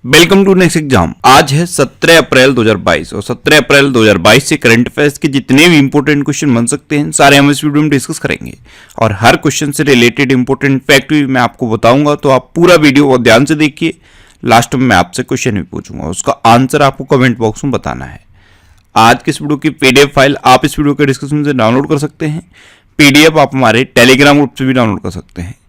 Welcome to next exam. आज है 17 अप्रैल 2022 और 17 अप्रैल 2022 से करंट अफेयर्स के जितने भी इंपॉर्टेंट क्वेश्चन बन सकते हैं सारे हम इस वीडियो में डिस्कस करेंगे और हर क्वेश्चन से रिलेटेड इंपॉर्टेंट फैक्ट भी मैं आपको बताऊंगा, तो आप पूरा वीडियो बहुत ध्यान से देखिए। लास्ट में मैं आपसे क्वेश्चन भी पूछूंगा, उसका आंसर आपको कमेंट बॉक्स में बताना है। आज के इस वीडियो की पीडीएफ फाइल आप इस वीडियो के डिस्क्रिप्शन से डाउनलोड कर सकते हैं। पीडीएफ आप हमारे टेलीग्राम ग्रुप से भी डाउनलोड कर सकते हैं।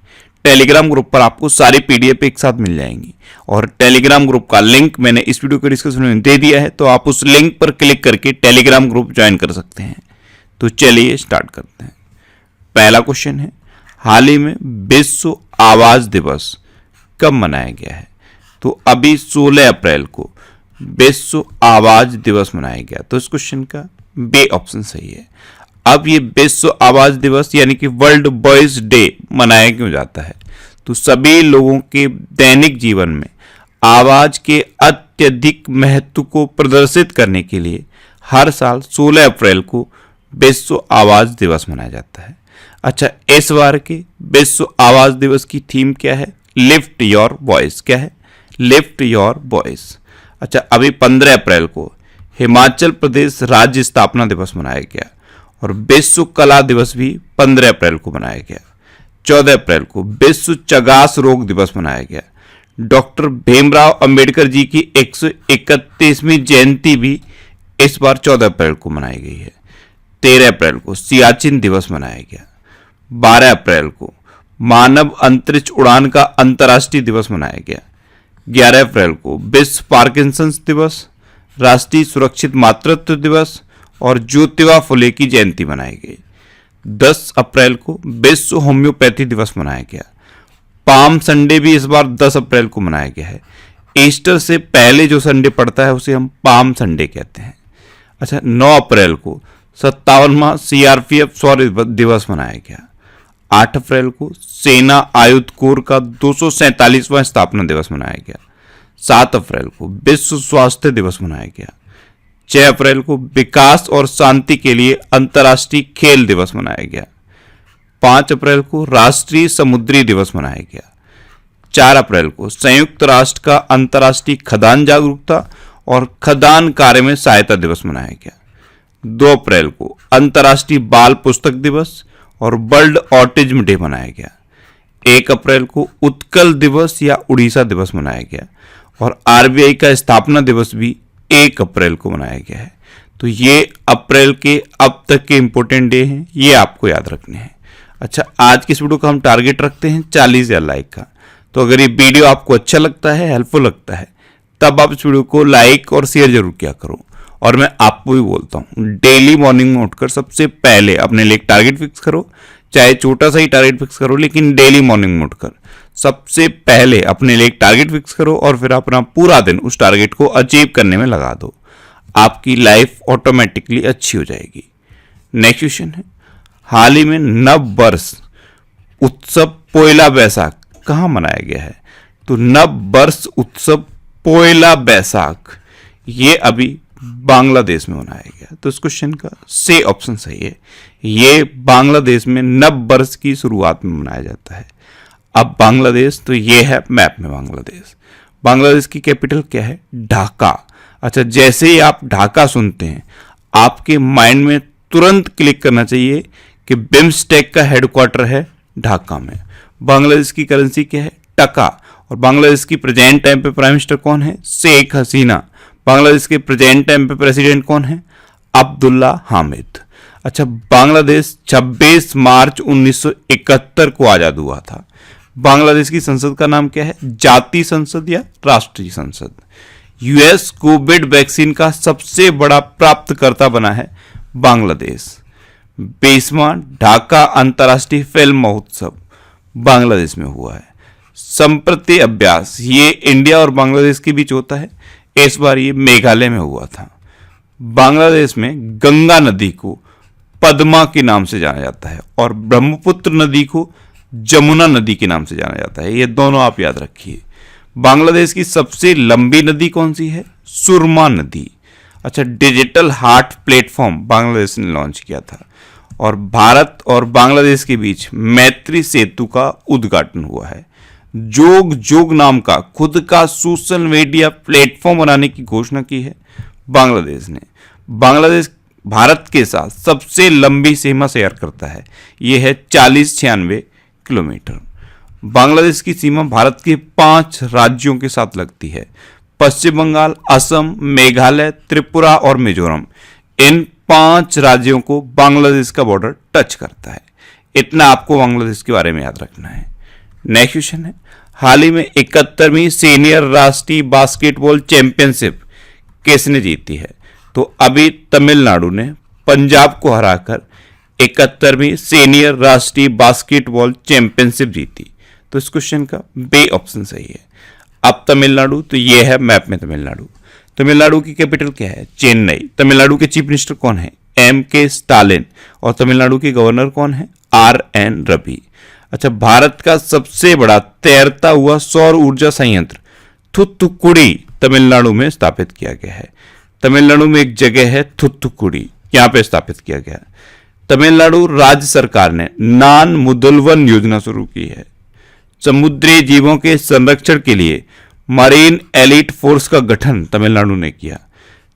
टेलीग्राम ग्रुप पर आपको सारी पीडीएफ एक साथ मिल जाएंगी और टेलीग्राम ग्रुप का लिंक मैंने इस वीडियो के डिस्क्रिप्शन में दे दिया है, तो आप उस लिंक पर क्लिक करके टेलीग्राम ग्रुप ज्वाइन कर सकते हैं। तो चलिए स्टार्ट करते हैं। पहला क्वेश्चन है, हाल ही में विश्व आवाज दिवस कब मनाया गया है? तो अभी 16 अप्रैल को विश्व आवाज दिवस मनाया गया, तो इस क्वेश्चन का बी ऑप्शन सही है। अब ये विश्व आवाज दिवस यानी कि वर्ल्ड वॉइस डे मनाया क्यों जाता है? तो सभी लोगों के दैनिक जीवन में आवाज के अत्यधिक महत्व को प्रदर्शित करने के लिए हर साल 16 अप्रैल को विश्व आवाज दिवस मनाया जाता है। अच्छा, इस बार के विश्व आवाज दिवस की थीम क्या है? Lift your voice. क्या है? Lift your voice. अच्छा, अभी 15 अप्रैल को हिमाचल प्रदेश राज्य स्थापना दिवस मनाया गया और विश्व कला दिवस भी 15 अप्रैल को मनाया गया। 14 अप्रैल को विश्व चगास रोग दिवस मनाया गया। डॉक्टर भीमराव अंबेडकर जी की 131वीं जयंती भी इस बार 14 अप्रैल को मनाई गई है। 13 अप्रैल को सियाचिन दिवस मनाया गया। 12 अप्रैल को मानव अंतरिक्ष उड़ान का अंतर्राष्ट्रीय दिवस मनाया गया। 11 अप्रैल को विश्व पार्किंसंस दिवस, राष्ट्रीय सुरक्षित मातृत्व दिवस और ज्योतिबा फुले की जयंती मनाई गई। 10 अप्रैल को विश्व होम्योपैथी दिवस मनाया गया। पाम संडे भी इस बार 10 अप्रैल को मनाया गया है। ईस्टर से पहले जो संडे पड़ता है उसे हम पाम संडे कहते हैं। अच्छा, 9 अप्रैल को 57वां सीआरपीएफ शौर्य दिवस मनाया गया। 8 अप्रैल को सेना आयुध कोर का 247वां स्थापना दिवस मनाया गया। 7 अप्रैल को विश्व स्वास्थ्य दिवस मनाया गया। 6 अप्रैल को विकास और शांति के लिए अंतर्राष्ट्रीय खेल दिवस मनाया गया। 5 अप्रैल को राष्ट्रीय समुद्री दिवस मनाया गया। 4 अप्रैल को संयुक्त राष्ट्र का अंतर्राष्ट्रीय खदान जागरूकता और खदान कार्य में सहायता दिवस मनाया गया। 2 अप्रैल को अंतर्राष्ट्रीय बाल पुस्तक दिवस और वर्ल्ड ऑटिज्म डे मनाया गया। 1 अप्रैल को उत्कल दिवस या उड़ीसा दिवस मनाया गया और आरबीआई का स्थापना दिवस भी 1 अप्रैल को मनाया गया है। तो ये अप्रैल के अब तक के इंपॉर्टेंट डे हैं, ये आपको याद रखने हैं। अच्छा, आज की इस वीडियो का हम टारगेट रखते हैं 40,000 लाइक का। तो अगर ये वीडियो आपको अच्छा लगता है, हेल्पफुल लगता है, तब आप इस वीडियो को लाइक और शेयर जरूर किया करो। और मैं आपको भी बोलता हूँ, डेली मॉर्निंग में उठकर सबसे पहले अपने लिए एक टारगेट फिक्स करो, चाहे छोटा सा ही टारगेट फिक्स करो, लेकिन डेली मॉर्निंग में उठकर सबसे पहले अपने लिए एक टारगेट फिक्स करो और फिर अपना पूरा दिन उस टारगेट को अचीव करने में लगा दो। आपकी लाइफ ऑटोमेटिकली अच्छी हो जाएगी। नेक्स्ट क्वेश्चन है, हाल ही में नव वर्ष उत्सव पोयला बैसाख कहाँ मनाया गया है? तो नव वर्ष उत्सव पोयला बैसाख ये अभी बांग्लादेश में मनाया गया। तो इस क्वेश्चन का सी ऑप्शन सही है। ये बांग्लादेश में नव वर्ष की शुरुआत में मनाया जाता है। अब बांग्लादेश, तो ये है मैप में बांग्लादेश। बांग्लादेश की कैपिटल क्या है? ढाका। अच्छा, जैसे ही आप ढाका सुनते हैं आपके माइंड में तुरंत क्लिक करना चाहिए कि बिम्स्टेक का हेडक्वार्टर है ढाका में। बांग्लादेश की करेंसी क्या है? टका। और बांग्लादेश की प्रेजेंट टाइम पे प्राइम मिनिस्टर कौन है? शेख हसीना। बांग्लादेश के प्रेजेंट टाइम पे प्रेसिडेंट कौन है? अब्दुल्ला हामिद। अच्छा, बांग्लादेश 26 मार्च 1971 को आजाद हुआ था। बांग्लादेश की संसद का नाम क्या है? जातीय संसद या राष्ट्रीय संसद। यूएस कोविड वैक्सीन का सबसे बड़ा प्राप्तकर्ता बना है बांग्लादेश। 20वां ढाका अंतर्राष्ट्रीय फिल्म महोत्सव बांग्लादेश में हुआ है। संप्रति अभ्यास ये इंडिया और बांग्लादेश के बीच होता है, इस बार ये मेघालय में हुआ था। बांग्लादेश में गंगा नदी को पद्मा के नाम से जाना जाता है और ब्रह्मपुत्र नदी को जमुना नदी के नाम से जाना जाता है। ये दोनों आप याद रखिए। बांग्लादेश की सबसे लंबी नदी कौन सी है? सुरमा नदी। अच्छा, डिजिटल हार्ट प्लेटफॉर्म बांग्लादेश ने लॉन्च किया था और भारत और बांग्लादेश के बीच मैत्री सेतु का उद्घाटन हुआ है। जोग जोग नाम का खुद का सोशल मीडिया प्लेटफॉर्म बनाने की घोषणा की है बांग्लादेश ने। बांग्लादेश भारत के साथ सबसे लंबी सीमा शेयर करता है, यह है 40-96 किलोमीटर। बांग्लादेश की सीमा भारत के 5 राज्यों के साथ लगती है, पश्चिम बंगाल, असम, मेघालय, त्रिपुरा और मिजोरम। इन 5 राज्यों को बांग्लादेश का बॉर्डर टच करता है। इतना आपको बांग्लादेश के बारे में याद रखना है। नेक्स्ट क्वेश्चन है, हाल ही में 71वीं सीनियर राष्ट्रीय बास्केटबॉल चैंपियनशिप किसने जीती है? तो अभी तमिलनाडु ने पंजाब को हराकर 71वीं सीनियर राष्ट्रीय बास्केटबॉल चैंपियनशिप जीती। तो इस क्वेश्चन का बी ऑप्शन सही है। अब तमिलनाडु, तो ये है मैप में तमिलनाडु। तमिलनाडु की कैपिटल क्या है? चेन्नई। तमिलनाडु के चीफ मिनिस्टर कौन है? M.K. स्टालिन। और तमिलनाडु के गवर्नर कौन है? R.N. रवि। अच्छा, भारत का सबसे बड़ा तैरता हुआ सौर ऊर्जा संयंत्र थुथुकुडी तमिलनाडु में स्थापित किया गया है। तमिलनाडु में एक जगह है थुथुकुडी, यहाँ पे स्थापित किया गया। तमिलनाडु राज्य सरकार ने नान मुदलवन योजना शुरू की है। समुद्री जीवों के संरक्षण के लिए मरीन एलिट फोर्स का गठन तमिलनाडु ने किया।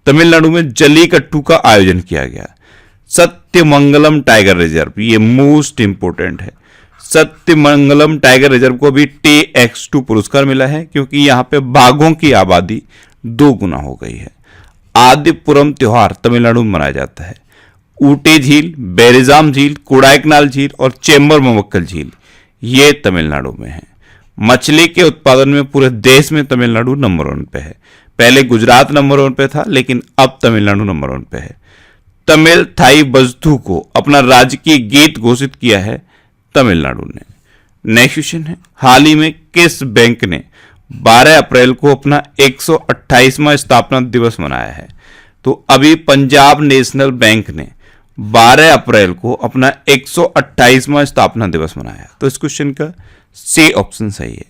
तमिलनाडु में जल्लीकट्टू का आयोजन किया गया। सत्यमंगलम टाइगर रिजर्व, ये मोस्ट इंपोर्टेंट है। सत्यमंगलम टाइगर रिजर्व को भी TX2 पुरस्कार मिला है, क्योंकि यहां पे बाघों की आबादी 2 गुना हो गई है। आदिपुरम त्योहार तमिलनाडु में मनाया जाता है। ऊटी झील, बेरिजाम झील, कोडाइकनाल झील और चेंबर ममक्कल झील ये तमिलनाडु में है। मछली के उत्पादन में पूरे देश में तमिलनाडु नंबर 1 पे है। पहले गुजरात नंबर 1 पे था, लेकिन अब तमिलनाडु नंबर 1 पे है। तमिल थाई बजथू को अपना राजकीय गीत घोषित किया है तमिलनाडु ने। नेक्स्ट क्वेश्चन है, हाल ही में किस बैंक ने 12 अप्रैल को अपना 128वां स्थापना दिवस मनाया है? तो अभी पंजाब नेशनल बैंक ने 12 अप्रैल को अपना 128वां स्थापना दिवस मनाया। तो इस क्वेश्चन का सी ऑप्शन सही है।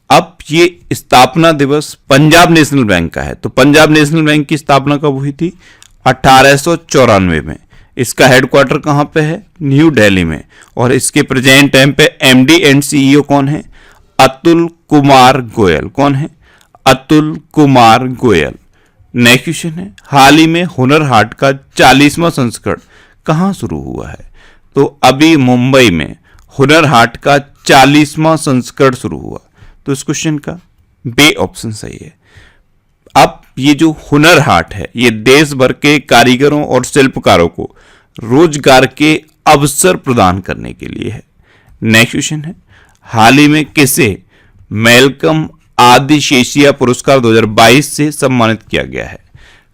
अब ये स्थापना दिवस पंजाब नेशनल बैंक का है, तो पंजाब नेशनल बैंक की स्थापना कब हुई थी? 1894 में। इसका हेडक्वार्टर कहां पे है? न्यू दिल्ली में। और इसके प्रेजेंट टाइम पे MD एंड CEO कौन है? अतुल कुमार गोयल। कौन है? अतुल कुमार गोयल। नेक्स्ट क्वेश्चन है, हाल ही में हुनर हाट का 40वां संस्करण कहां शुरू हुआ है? तो अभी मुंबई में हुनर हाट का 40वां संस्करण शुरू हुआ। तो इस क्वेश्चन का बी ऑप्शन सही है। अब ये जो हुनर हाट है, ये देश भर के कारीगरों और शिल्पकारों को रोजगार के अवसर प्रदान करने के लिए है। नेक्स्ट क्वेश्चन है, हाल ही में किसे मैल्कम आदिशेषिया पुरस्कार 2022 से सम्मानित किया गया है?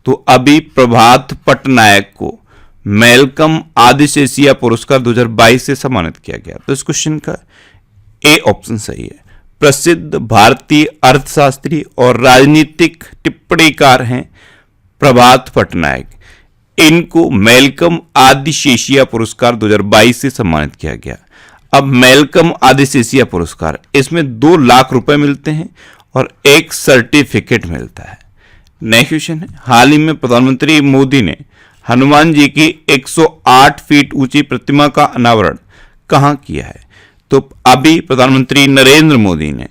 तो अभी प्रभात पटनायक को मैल्कम आदिशेषिया पुरस्कार 2022 से सम्मानित किया गया। तो इस क्वेश्चन का ए ऑप्शन सही है। प्रसिद्ध भारतीय अर्थशास्त्री और राजनीतिक टिप्पणीकार हैं प्रभात पटनायक। इनको मैल्कम आदिशेषिया पुरस्कार 2022 से सम्मानित किया गया। अब मैल्कम आदिशेषिया पुरस्कार, इसमें 2 लाख रुपए मिलते हैं और एक सर्टिफिकेट मिलता है। नेक्स्ट क्वेश्चन है, हाल ही में प्रधानमंत्री मोदी ने हनुमान जी की 108 फीट ऊंची प्रतिमा का अनावरण कहां किया है? तो अभी प्रधानमंत्री नरेंद्र मोदी ने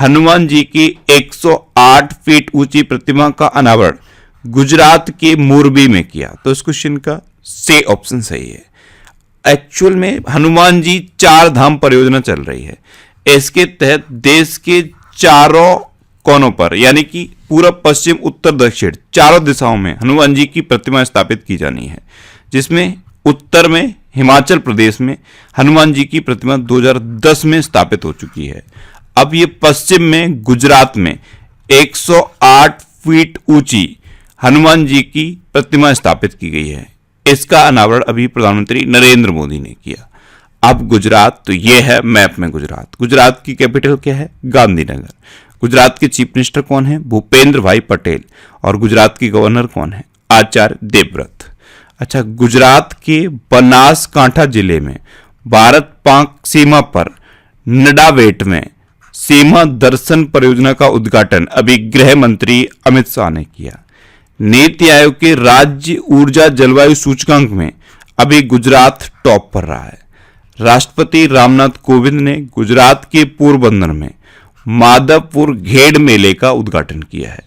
हनुमान जी की 108 फीट ऊंची प्रतिमा का अनावरण गुजरात के मोरबी में किया। तो इस क्वेश्चन का सी ऑप्शन सही है। एक्चुअल में हनुमान जी 4 धाम परियोजना चल रही है। इसके तहत देश के चारों कोनों पर, यानी कि पूरा पश्चिम, उत्तर, दक्षिण, चारों दिशाओं में हनुमान जी की प्रतिमा स्थापित की जानी है। जिसमें उत्तर में हिमाचल प्रदेश में हनुमान जी की प्रतिमा 2010 में स्थापित हो चुकी है। अब ये पश्चिम में गुजरात में 108 फीट ऊंची हनुमान जी की प्रतिमा स्थापित की गई है। इसका अनावरण अभी प्रधानमंत्री नरेंद्र मोदी ने किया। अब गुजरात, तो ये है मैप में गुजरात। गुजरात की कैपिटल क्या है? गांधीनगर। गुजरात के चीफ मिनिस्टर कौन है? भूपेंद्र भाई पटेल। और गुजरात की गवर्नर कौन है? आचार्य देवव्रत। अच्छा, गुजरात के बनासकांठा जिले में भारत पाक सीमा पर नडावेट में सीमा दर्शन परियोजना का उद्घाटन अभी गृह मंत्री अमित शाह ने किया। नीति आयोग के राज्य ऊर्जा जलवायु सूचकांक में अभी गुजरात टॉप पर रहा है। राष्ट्रपति रामनाथ कोविंद ने गुजरात के पोरबंदर में माधवपुर घेड़ मेले का उद्घाटन किया है।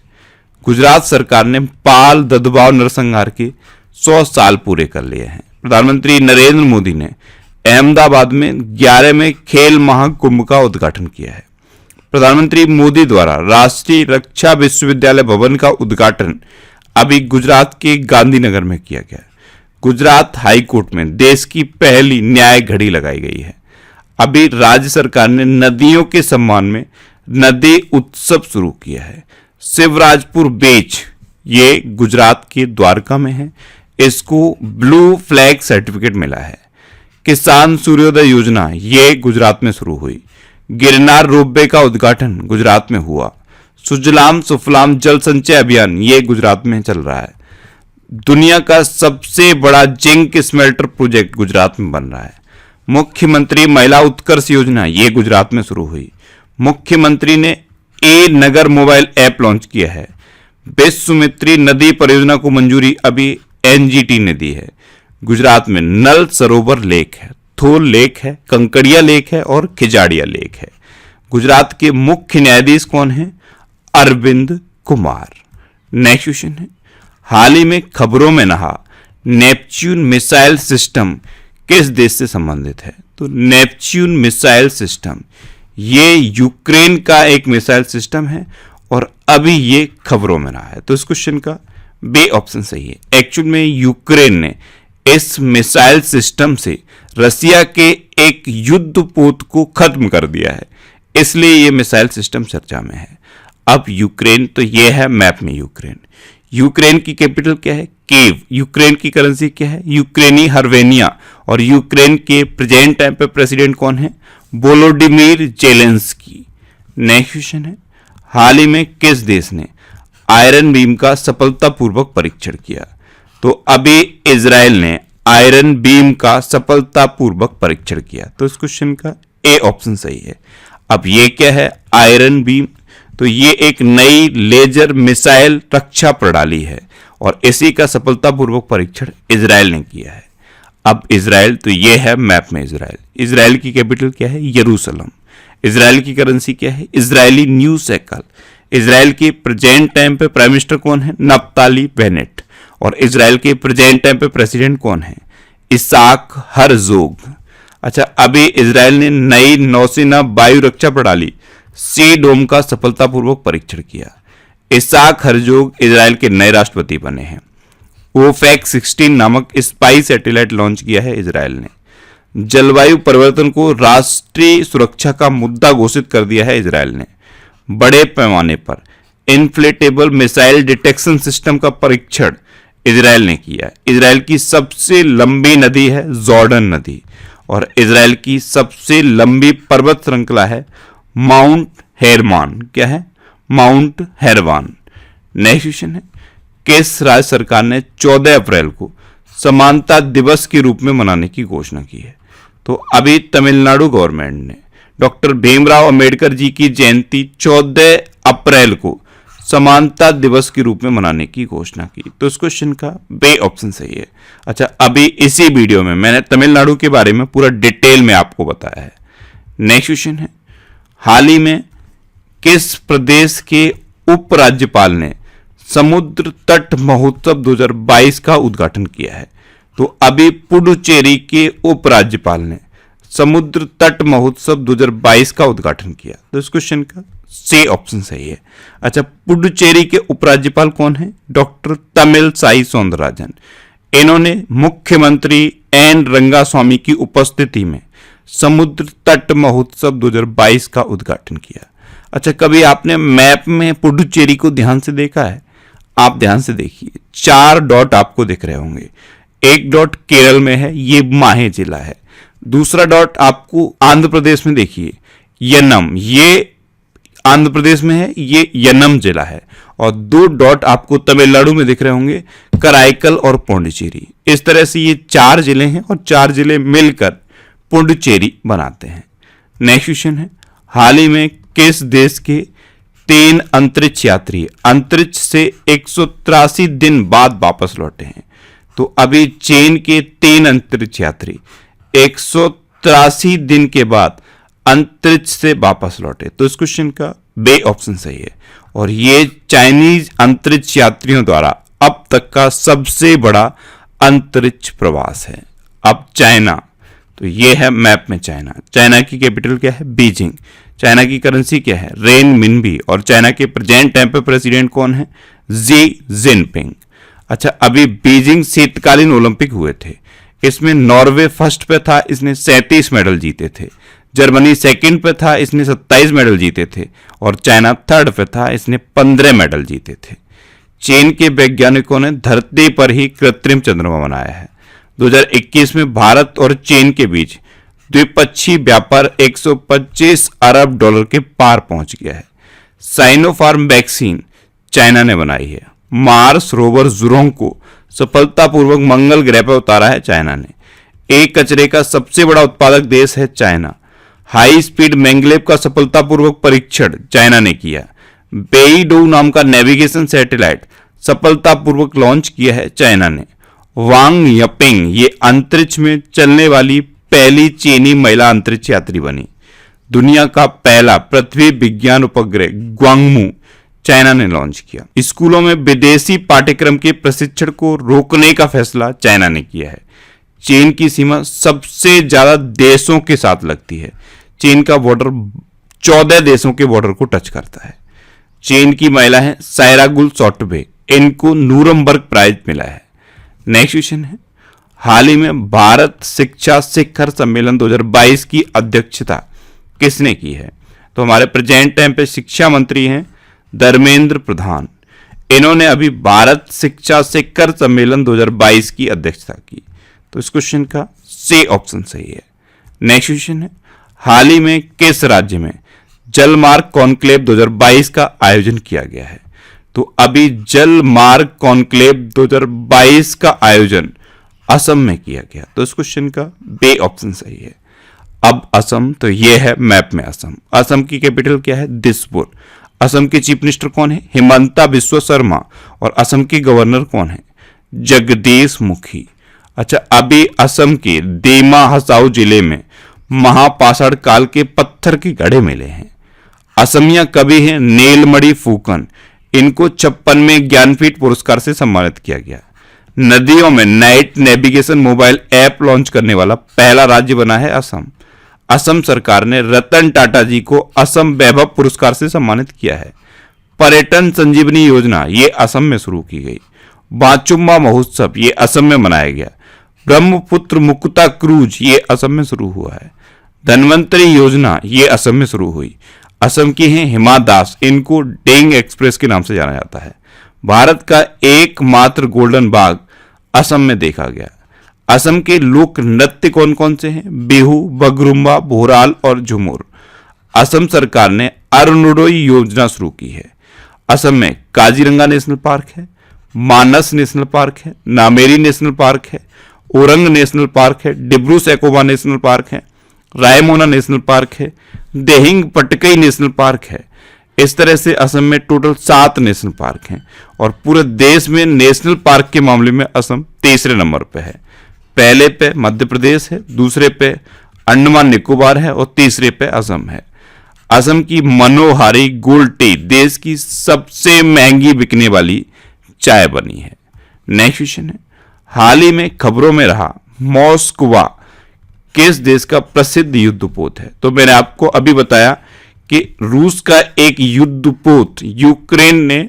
गुजरात सरकार ने पाल ददभाव नरसंहार के 100 साल पूरे कर लिए हैं। प्रधानमंत्री नरेंद्र मोदी ने अहमदाबाद में 11वें खेल महाकुंभ का उद्घाटन किया है। प्रधानमंत्री मोदी द्वारा राष्ट्रीय रक्षा विश्वविद्यालय भवन का उद्घाटन अभी गुजरात के गांधीनगर में किया गया। गुजरात हाई कोर्ट में देश की पहली न्याय घड़ी लगाई गई है। अभी राज्य सरकार ने नदियों के सम्मान में नदी उत्सव शुरू किया है। शिवराजपुर बीच ये गुजरात के द्वारका में है। इसको ब्लू फ्लैग सर्टिफिकेट मिला है। किसान सूर्योदय योजना ये गुजरात में शुरू हुई। गिरनार रोपवे का उद्घाटन गुजरात में हुआ। सुजलाम सुफलाम जल संचय अभियान ये गुजरात में चल रहा है। दुनिया का सबसे बड़ा जिंक स्मेल्टर प्रोजेक्ट गुजरात में बन रहा है। मुख्यमंत्री महिला उत्कर्ष योजना ये गुजरात में शुरू हुई। मुख्यमंत्री ने ए नगर मोबाइल ऐप लॉन्च किया है। विश्वामित्री नदी परियोजना को मंजूरी अभी एनजीटी ने दी है। गुजरात में नल सरोवर लेक है, थोल लेक है, कंकड़िया लेक है और खिजाड़िया लेक है। गुजरात के मुख्य न्यायाधीश कौन है? अरविंद कुमार। नेक्स्ट क्वेश्चन है, हाल ही में खबरों में नहा नेपच्यून मिसाइल सिस्टम किस देश से संबंधित है? तो नेपच्यून मिसाइल सिस्टम ये यूक्रेन का एक मिसाइल सिस्टम है और अभी ये खबरों में रहा है। तो इस क्वेश्चन का बी ऑप्शन सही है। एक्चुअल में यूक्रेन ने इस मिसाइल सिस्टम से रसिया के एक युद्धपोत को खत्म कर दिया है, इसलिए ये मिसाइल सिस्टम चर्चा में है। अब यूक्रेन, तो ये है मैप में यूक्रेन। यूक्रेन की कैपिटल क्या है? कीव। यूक्रेन की करेंसी क्या है? यूक्रेनी हर्वेनिया। और यूक्रेन के प्रेजेंट टाइम पे प्रेसिडेंट कौन है? Volodymyr Zelensky. नेक्स्ट क्वेश्चन है, हाल ही में किस देश ने आयरन बीम का सफलतापूर्वक परीक्षण किया? तो अभी इजराइल ने आयरन बीम का सफलतापूर्वक परीक्षण किया। तो इस क्वेश्चन का ए ऑप्शन सही है। अब ये क्या है आयरन बीम? तो ये एक नई लेजर मिसाइल रक्षा प्रणाली है और इसी का सफलतापूर्वक परीक्षण इजराइल ने किया है। अब इजराइल, तो ये है मैप में इजराइल। इजराइल की कैपिटल क्या है? यरूशलेम। इजराइल की करेंसी क्या है? Israeli new shekel. इजराइल के प्रेजेंट टाइम पे प्राइम मिनिस्टर कौन है? Naftali Bennett. और इजराइल के प्रेजेंट टाइम पे प्रेसिडेंट कौन है? Isaac Herzog. अच्छा, अभी इजराइल ने नई नौसेना वायु रक्षा प्रणाली सी डोम का सफलतापूर्वक परीक्षण किया। इसाक हरजोग इजराइल के नए राष्ट्रपति बने हैं। ओफेक 16 नामक स्पाई सैटेलाइट लॉन्च किया है इजराइल ने। जलवायु परिवर्तन को राष्ट्रीय सुरक्षा का मुद्दा घोषित कर दिया है इजराइल ने। बड़े पैमाने पर इन्फ्लेटेबल मिसाइल डिटेक्शन सिस्टम का परीक्षण इजराइल ने किया। इजराइल की सबसे लंबी नदी है जॉर्डन नदी और इजराइल की सबसे लंबी पर्वत श्रृंखला है माउंट हेरमान। क्या है? माउंट हेरवान। नेक्स्ट क्वेश्चन है, किस राज्य सरकार ने 14 अप्रैल को समानता दिवस के रूप में मनाने की घोषणा की है? तो अभी तमिलनाडु गवर्नमेंट ने डॉक्टर भीमराव अंबेडकर जी की जयंती 14 अप्रैल को समानता दिवस के रूप में मनाने की घोषणा की। तो इस क्वेश्चन का बे ऑप्शन सही है। अच्छा, अभी इसी वीडियो में मैंने तमिलनाडु के बारे में पूरा डिटेल में आपको बताया है। नेक्स्ट क्वेश्चन है, हाल ही में किस प्रदेश के उपराज्यपाल ने समुद्र तट महोत्सव 2022 का उद्घाटन किया है? तो अभी पुडुचेरी के उपराज्यपाल ने समुद्र तट महोत्सव 2022 का उद्घाटन किया। तो इस क्वेश्चन का सी ऑप्शन सही है। अच्छा, पुडुचेरी के उपराज्यपाल कौन है? डॉक्टर तमिलसाई सौंदरराजन। इन्होंने मुख्यमंत्री एन रंगास्वामी की उपस्थिति में समुद्र तट महोत्सव 2022 का उद्घाटन किया। अच्छा, कभी आपने मैप में पुडुचेरी को ध्यान से देखा है? आप ध्यान से देखिए, 4 डॉट आपको दिख रहे होंगे। एक डॉट केरल में है, ये माहे जिला है। दूसरा डॉट आपको आंध्र प्रदेश में देखिए, यनम, ये आंध्र प्रदेश में है, ये यनम जिला है। और 2 डॉट आपको तमिलनाडु में दिख रहे होंगे, कराईकल और पौंडीचेरी। इस तरह से ये 4 जिले हैं और 4 जिले मिलकर पुडुचेरी बनाते हैं। नेक्स्ट क्वेश्चन है, हाल ही में किस देश के 3 अंतरिक्ष यात्री अंतरिक्ष से 183 दिन बाद वापस लौटे हैं? तो अभी चीन के 3 अंतरिक्ष यात्री 183 दिन के बाद अंतरिक्ष से वापस लौटे। तो इस क्वेश्चन का बे ऑप्शन सही है। और ये चाइनीज अंतरिक्ष यात्रियों द्वारा अब तक का सबसे बड़ा अंतरिक्ष प्रवास है। अब चाइना, तो ये है मैप में चाइना। चाइना की कैपिटल क्या है? बीजिंग। चाइना की करेंसी क्या है? रेन मिनबी। और चाइना के प्रेजेंट टाइम पे प्रेसिडेंट कौन है? Xi Jinping. अच्छा, अभी बीजिंग शीतकालीन ओलंपिक हुए थे। इसमें नॉर्वे फर्स्ट पे था, इसने 37 मेडल जीते थे। जर्मनी सेकंड पे था, इसने 27 मेडल जीते थे। और चाइना थर्ड पे था, इसने 15 मेडल जीते थे। चीन के वैज्ञानिकों ने धरती पर ही कृत्रिम चंद्रमा बनाया है। 2021 में भारत और चीन के बीच द्विपक्षीय व्यापार 125 अरब डॉलर के पार पहुंच गया है। साइनोफार्म वैक्सीन चाइना ने बनाई है। मार्स रोवर जुरोंग को सफलतापूर्वक मंगल ग्रह पर उतारा है चाइना ने। एक कचरे का सबसे बड़ा उत्पादक देश है चाइना। हाई स्पीड मैंगलेव का सफलतापूर्वक परीक्षण चाइना ने किया। बेईडू नाम का नेविगेशन सैटेलाइट सफलतापूर्वक लॉन्च किया है चाइना ने। वांग यपिंग ये अंतरिक्ष में चलने वाली पहली चीनी महिला अंतरिक्ष यात्री बनी। दुनिया का पहला पृथ्वी विज्ञान उपग्रह ग्वांगमू चाइना ने लॉन्च किया। स्कूलों में विदेशी पाठ्यक्रम के प्रशिक्षण को रोकने का फैसला चाइना ने किया है। चीन की सीमा सबसे ज्यादा देशों के साथ लगती है। चीन का बॉर्डर 14 देशों के बॉर्डर को टच करता है। चीन की महिला है सायरागुल सॉटबे, इनको नूरमबर्ग प्राइज मिला है। नेक्स्ट क्वेश्चन है, हाल ही में भारत शिक्षा शिखर सम्मेलन 2022 की अध्यक्षता किसने की है? तो हमारे प्रेजेंट टाइम पे शिक्षा मंत्री हैं धर्मेंद्र प्रधान। इन्होंने अभी भारत शिक्षा शिखर सम्मेलन 2022 की अध्यक्षता की। तो इस क्वेश्चन का सी ऑप्शन सही है। नेक्स्ट क्वेश्चन है, हाल ही में किस राज्य में जलमार्ग कॉन्क्लेव 2022 का आयोजन किया गया है? तो अभी जलमार्ग कॉन्क्लेव 2022 का आयोजन असम में किया गया। तो इस क्वेश्चन का बे ऑप्शन सही है। अब असम, तो ये है मैप में असम। असम की कैपिटल क्या है? दिसपुर। असम के चीफ मिनिस्टर कौन है? हिमंता बिस्वा शर्मा। और असम के गवर्नर कौन है? जगदीश मुखी। अच्छा, अभी असम के देमा हसाऊ जिले में महापाषाण काल के पत्थर के घड़े मिले हैं। असमिया कवि हैं नीलमणि फूकन, इनको 56वें ज्ञानपीठ पुरस्कार से सम्मानित किया गया। नदियों में night navigation mobile app launch करने वाला पहला राज्य बना है असम। असम सरकार ने रतन टाटा जी को असम वैभव पुरस्कार से सम्मानित किया है। पर्यटन संजीवनी योजना ये असम में शुरू की गई। बाचुम्मा महोत्सव ये असम में मनाया गया। ब्रह्मपुत्र मुक्ता क्रूज ये असम में शुरू हुआ है। धनवंतरी योजना ये असम में शुरू हुई। असम की हैं हिमा दास, इनको डेंग एक्सप्रेस के नाम से जाना जाता है। भारत का एकमात्र गोल्डन बाघ असम में देखा गया। असम के लोक नृत्य कौन कौन से हैं? बिहू, बगरुम्बा, भोराल और झुमुर। असम सरकार ने अरुणोदय योजना शुरू की है। असम में काजीरंगा नेशनल पार्क है, मानस नेशनल पार्क है, नामेरी नेशनल पार्क है, ओरंग नेशनल पार्क है, डिब्रू सैखोवा नेशनल पार्क है, रायमोना नेशनल पार्क है, देहिंग पटकई नेशनल पार्क है। इस तरह से असम में टोटल 7 नेशनल पार्क हैं। और पूरे देश में नेशनल पार्क के मामले में असम तीसरे नंबर पे है। पहले पे मध्य प्रदेश है, दूसरे पे अंडमान निकोबार है और तीसरे पे असम है। असम की मनोहारी गोल्ड टी देश की सबसे महंगी बिकने वाली चाय बनी है। नेक्स्ट क्वेश्चन है, हाल ही में खबरों में रहा मॉस्कवा किस देश का प्रसिद्ध युद्धपोत है? तो मैंने आपको अभी बताया कि रूस का एक युद्धपोत यूक्रेन ने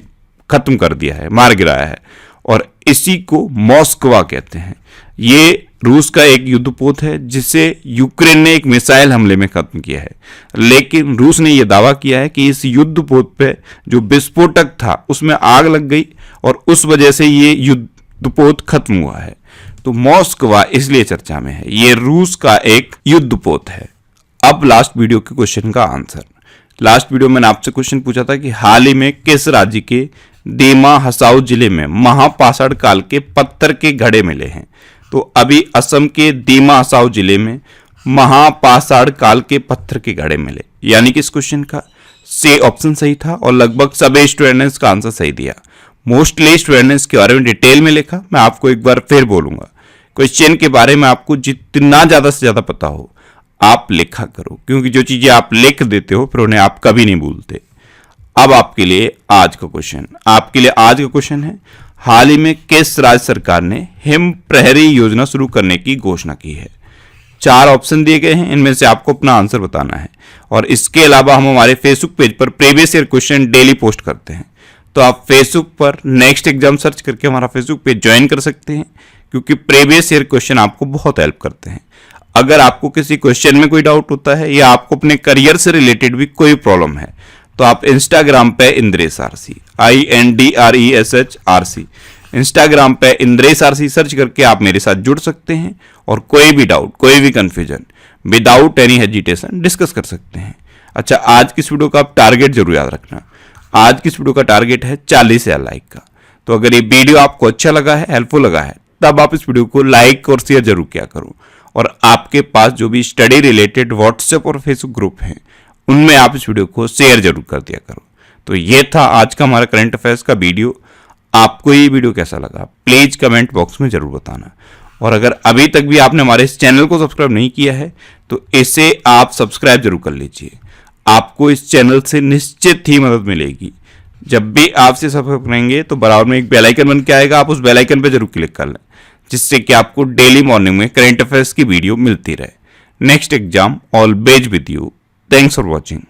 खत्म कर दिया है, मार गिराया है, और इसी को मॉस्कवा कहते हैं। ये रूस का एक युद्धपोत है जिसे यूक्रेन ने एक मिसाइल हमले में खत्म किया है। लेकिन रूस ने यह दावा किया है कि इस युद्धपोत पे जो विस्फोटक था उसमें आग लग गई और उस वजह से ये युद्धपोत खत्म हुआ है। तो मॉस्कवा इसलिए चर्चा में है, ये रूस का एक युद्धपोत है। अब लास्ट वीडियो के क्वेश्चन का आंसर। लास्ट वीडियो में मैंने आपसे क्वेश्चन पूछा था कि हाल ही में किस राज्य के देमा हसाऊ जिले में महापाषाण काल के पत्थर के घड़े मिले हैं? तो अभी असम के देमा हसाऊ जिले में महापाषाण काल के पत्थर के घड़े मिले, यानी कि इस क्वेश्चन का सी ऑप्शन सही था और लगभग सभी स्टूडेंट्स का आंसर सही दिया। मोस्टली स्टूडेंट्स के बारे में डिटेल में लिखा। मैं आपको एक बार फिर बोलूंगा, क्वेश्चन के बारे में आपको जितना ज्यादा से ज्यादा पता हो, आप लिखा करो, क्योंकि जो चीजें आप लिख देते हो फिर उन्हें आप कभी नहीं भूलते। अब आपके लिए आज का क्वेश्चन है, हाल ही में किस राज्य सरकार ने हिम प्रहरी योजना शुरू करने की घोषणा की है? 4 ऑप्शन दिए गए हैं, इनमें से आपको अपना आंसर बताना है। और इसके अलावा हम हमारे फेसबुक पेज पर previous year question daily post करते हैं, तो आप फेसबुक पर नेक्स्ट एग्जाम सर्च करके हमारा फेसबुक पेज ज्वाइन कर सकते हैं, क्योंकि प्रीवियस ईयर क्वेश्चन आपको बहुत हेल्प करते हैं। अगर आपको किसी क्वेश्चन में कोई डाउट होता है या आपको अपने करियर से रिलेटेड भी कोई प्रॉब्लम है, तो आप इंस्टाग्राम पे इंद्रेश आरसी INDRESHRC इंस्टाग्राम पे इंद्रेश आरसी सर्च करके आप मेरे साथ जुड़ सकते हैं और कोई भी डाउट, कोई भी confusion without any hesitation discuss कर सकते हैं। अच्छा, आज की इस वीडियो का आप टारगेट जरूर याद रखना। आज की इस वीडियो का टारगेट है 40,000 लाइक का। तो अगर ये वीडियो आपको अच्छा लगा है, हेल्पफुल लगा है, तब आप इस वीडियो को लाइक और शेयर जरूर किया करो। और आपके पास जो भी स्टडी रिलेटेड व्हाट्सएप और फेसबुक ग्रुप हैं, उनमें आप इस वीडियो को शेयर जरूर कर दिया करो। तो ये था आज का हमारा करंट अफेयर्स का वीडियो। आपको ये वीडियो कैसा लगा प्लीज कमेंट बॉक्स में जरूर बताना। और अगर अभी तक भी आपने हमारे इस चैनल को सब्सक्राइब नहीं किया है तो इसे आप सब्सक्राइब जरूर कर लीजिए। आपको इस चैनल से निश्चित ही मदद मिलेगी। जब भी आपसे सब्सक्राइब करेंगे तो बराबर में एक बेल आइकन बन के आएगा, आप उस बेल आइकन पर जरूर क्लिक कर लें, जिससे कि आपको डेली मॉर्निंग में करंट अफेयर्स की वीडियो मिलती रहे। Next exam always with you. Thanks for watching.